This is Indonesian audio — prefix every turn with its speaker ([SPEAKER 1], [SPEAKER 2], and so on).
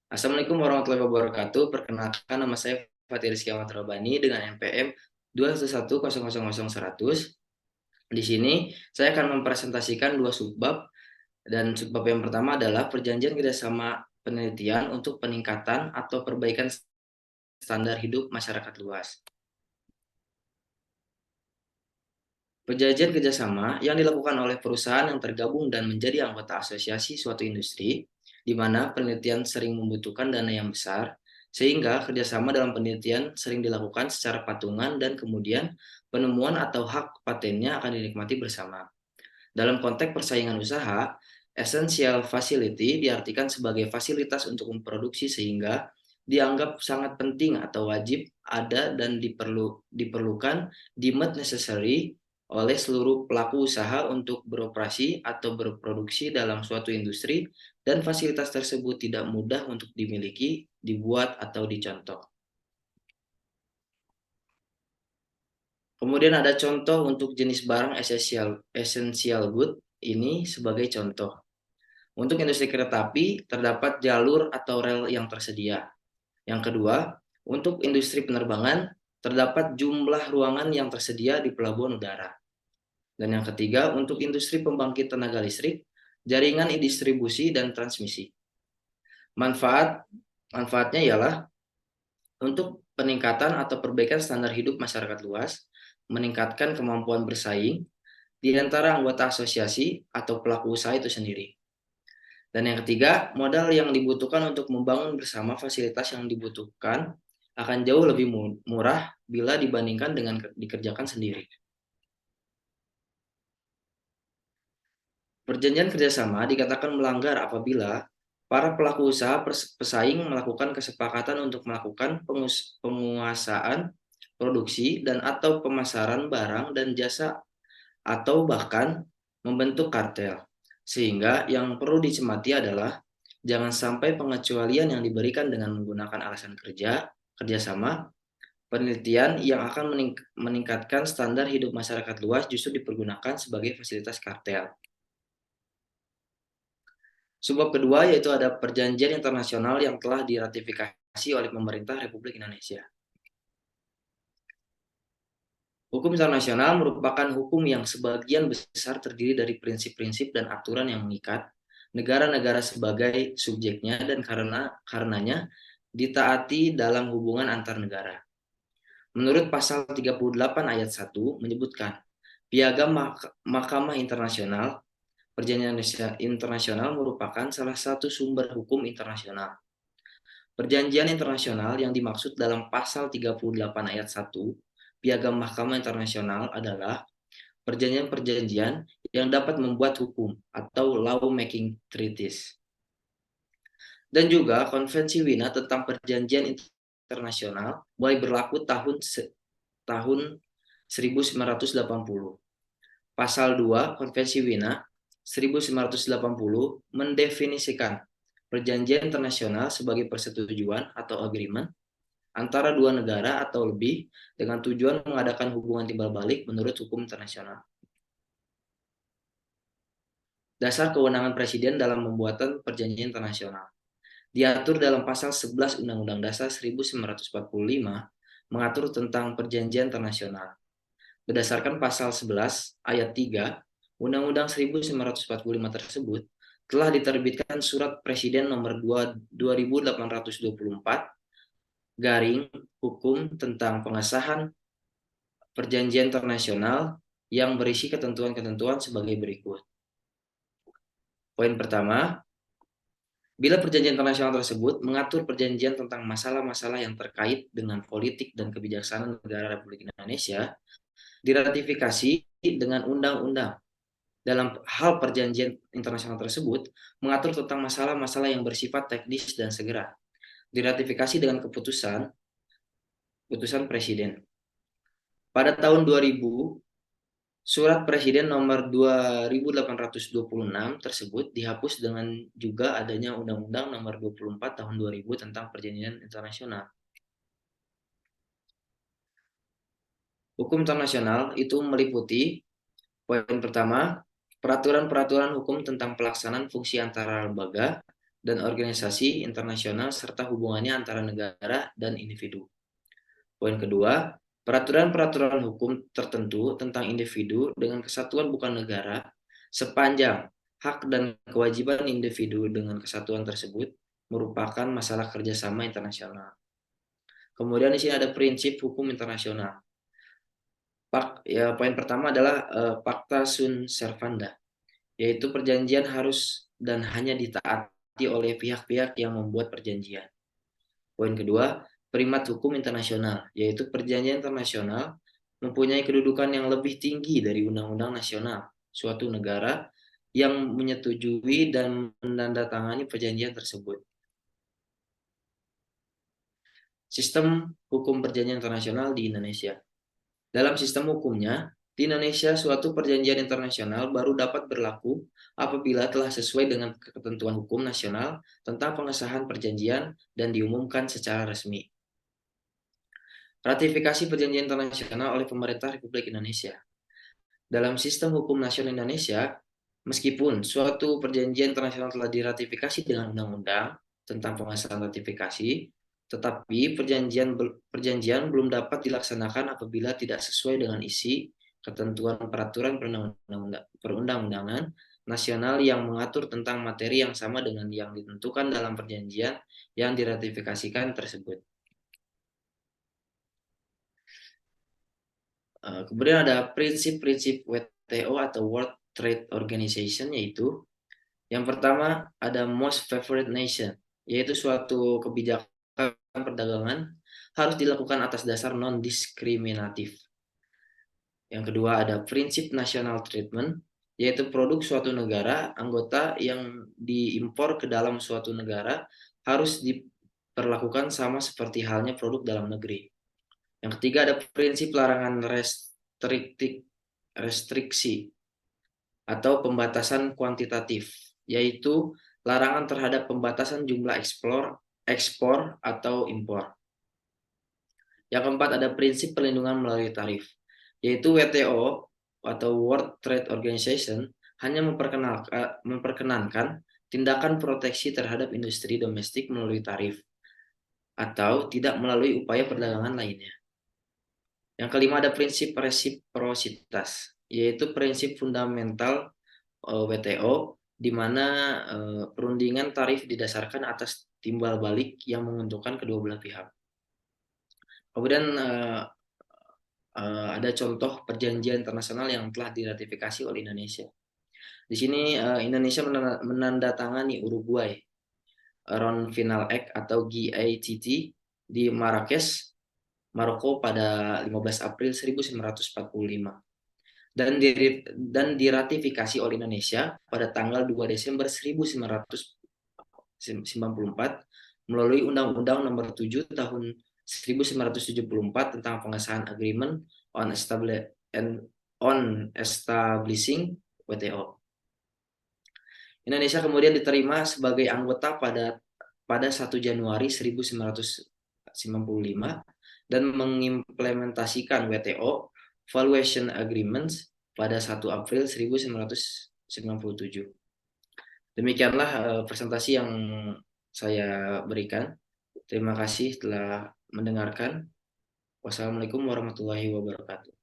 [SPEAKER 1] Assalamualaikum warahmatullahi wabarakatuh. Perkenalkan, nama saya Fatih Rizky Ahmad Robani dengan NPM 211000100. Di sini saya akan mempresentasikan dua subbab, dan subbab yang pertama adalah perjanjian kerjasama penelitian untuk peningkatan atau perbaikan standar hidup masyarakat luas. Perjanjian kerjasama yang dilakukan oleh perusahaan yang tergabung dan menjadi anggota asosiasi suatu industri, di mana penelitian sering membutuhkan dana yang besar, sehingga kerjasama dalam penelitian sering dilakukan secara patungan dan kemudian penemuan atau hak patennya akan dinikmati bersama. Dalam konteks persaingan usaha, essential facility diartikan sebagai fasilitas untuk memproduksi sehingga dianggap sangat penting atau wajib ada dan diperlukan deemed necessary oleh seluruh pelaku usaha untuk beroperasi atau berproduksi dalam suatu industri, dan fasilitas tersebut tidak mudah untuk dimiliki, dibuat, atau dicontoh. Kemudian ada contoh untuk jenis barang essential good ini sebagai contoh. Untuk industri kereta api, terdapat jalur atau rel yang tersedia. Yang kedua, untuk industri penerbangan, terdapat jumlah ruangan yang tersedia di pelabuhan udara. Dan yang ketiga, untuk industri pembangkit tenaga listrik, jaringan distribusi dan transmisi. Manfaatnya ialah untuk peningkatan atau perbaikan standar hidup masyarakat luas, meningkatkan kemampuan bersaing di antara anggota asosiasi atau pelaku usaha itu sendiri. Dan yang ketiga, modal yang dibutuhkan untuk membangun bersama fasilitas yang dibutuhkan akan jauh lebih murah bila dibandingkan dengan dikerjakan sendiri. Perjanjian kerjasama dikatakan melanggar apabila para pelaku usaha pesaing melakukan kesepakatan untuk melakukan penguasaan produksi dan atau pemasaran barang dan jasa, atau bahkan membentuk kartel. Sehingga yang perlu dicermati adalah jangan sampai pengecualian yang diberikan dengan menggunakan alasan kerjasama, penelitian yang akan meningkatkan standar hidup masyarakat luas justru dipergunakan sebagai fasilitas kartel. Sebab kedua yaitu ada perjanjian internasional yang telah diratifikasi oleh pemerintah Republik Indonesia. Hukum internasional merupakan hukum yang sebagian besar terdiri dari prinsip-prinsip dan aturan yang mengikat negara-negara sebagai subjeknya dan karenanya ditaati dalam hubungan antar negara. Menurut pasal 38 ayat 1 menyebutkan, Piagam Mahkamah Internasional, perjanjian internasional merupakan salah satu sumber hukum internasional. Perjanjian internasional yang dimaksud dalam pasal 38 ayat 1 Piagam Mahkamah Internasional adalah perjanjian-perjanjian yang dapat membuat hukum atau law-making treaties. Dan juga Konvensi Wina tentang perjanjian internasional mulai berlaku tahun 1980. Pasal 2 Konvensi Wina 1980 mendefinisikan perjanjian internasional sebagai persetujuan atau agreement antara dua negara atau lebih dengan tujuan mengadakan hubungan timbal balik menurut hukum internasional. Dasar kewenangan Presiden dalam pembuatan perjanjian internasional diatur dalam pasal 11 Undang-Undang Dasar 1945 mengatur tentang perjanjian internasional. Berdasarkan pasal 11 ayat 3 Undang-Undang 1945 tersebut telah diterbitkan Surat Presiden nomor 2824 garing hukum tentang pengesahan perjanjian internasional yang berisi ketentuan-ketentuan sebagai berikut. Poin pertama, bila perjanjian internasional tersebut mengatur perjanjian tentang masalah-masalah yang terkait dengan politik dan kebijaksanaan negara Republik Indonesia, diratifikasi dengan undang-undang. Dalam hal perjanjian internasional tersebut mengatur tentang masalah-masalah yang bersifat teknis dan segera. Diratifikasi dengan keputusan Presiden. Pada tahun 2000, Surat Presiden nomor 2826 tersebut dihapus dengan juga adanya Undang-Undang nomor 24 tahun 2000 tentang Perjanjian Internasional. Hukum internasional itu meliputi poin pertama, peraturan-peraturan hukum tentang pelaksanaan fungsi antara lembaga dan organisasi internasional serta hubungannya antara negara dan individu. Poin kedua, peraturan-peraturan hukum tertentu tentang individu dengan kesatuan bukan negara sepanjang hak dan kewajiban individu dengan kesatuan tersebut merupakan masalah kerjasama internasional. Kemudian di sini ada prinsip hukum internasional. Poin pertama adalah Pacta Sunt Servanda, yaitu perjanjian harus dan hanya ditaati oleh pihak-pihak yang membuat perjanjian. Poin kedua, primat hukum internasional, yaitu perjanjian internasional mempunyai kedudukan yang lebih tinggi dari undang-undang nasional suatu negara yang menyetujui dan menandatangani perjanjian tersebut. Sistem hukum perjanjian internasional di Indonesia. Dalam sistem hukumnya, di Indonesia suatu perjanjian internasional baru dapat berlaku apabila telah sesuai dengan ketentuan hukum nasional tentang pengesahan perjanjian dan diumumkan secara resmi. Ratifikasi perjanjian internasional oleh pemerintah Republik Indonesia. Dalam sistem hukum nasional Indonesia, meskipun suatu perjanjian internasional telah diratifikasi dengan undang-undang tentang pengesahan ratifikasi, tetapi perjanjian belum dapat dilaksanakan apabila tidak sesuai dengan isi ketentuan peraturan perundang-undangan nasional yang mengatur tentang materi yang sama dengan yang ditentukan dalam perjanjian yang diratifikasikan tersebut. Kemudian ada prinsip-prinsip WTO atau World Trade Organization, yaitu yang pertama ada Most Favored Nation, yaitu suatu kebijakan perdagangan harus dilakukan atas dasar non-diskriminatif. Yang kedua ada prinsip National Treatment, yaitu produk suatu negara anggota yang diimpor ke dalam suatu negara harus diperlakukan sama seperti halnya produk dalam negeri. Yang ketiga ada prinsip larangan restriksi atau pembatasan kuantitatif, yaitu larangan terhadap pembatasan jumlah ekspor atau impor. Yang keempat ada prinsip perlindungan melalui tarif, yaitu WTO atau World Trade Organization hanya memperkenankan tindakan proteksi terhadap industri domestik melalui tarif atau tidak melalui upaya perdagangan lainnya. Yang kelima ada prinsip resiprositas, yaitu prinsip fundamental WTO di mana perundingan tarif didasarkan atas timbal balik yang menguntungkan kedua belah pihak. Kemudian ada contoh perjanjian internasional yang telah diratifikasi oleh Indonesia. Di sini Indonesia menandatangani Uruguay Round Final Act atau GATT di Marrakesh, Maroko pada 15 April 1945 dan diratifikasi oleh Indonesia pada tanggal 2 Desember 1994 melalui Undang-Undang Nomor 7 Tahun 1974 tentang pengesahan Agreement on Establishing WTO. Indonesia kemudian diterima sebagai anggota pada 1 Januari 1995 dan mengimplementasikan WTO Valuation Agreements pada 1 April 1997. Demikianlah presentasi yang saya berikan. Terima kasih telah mendengarkan. Wassalamualaikum warahmatullahi wabarakatuh.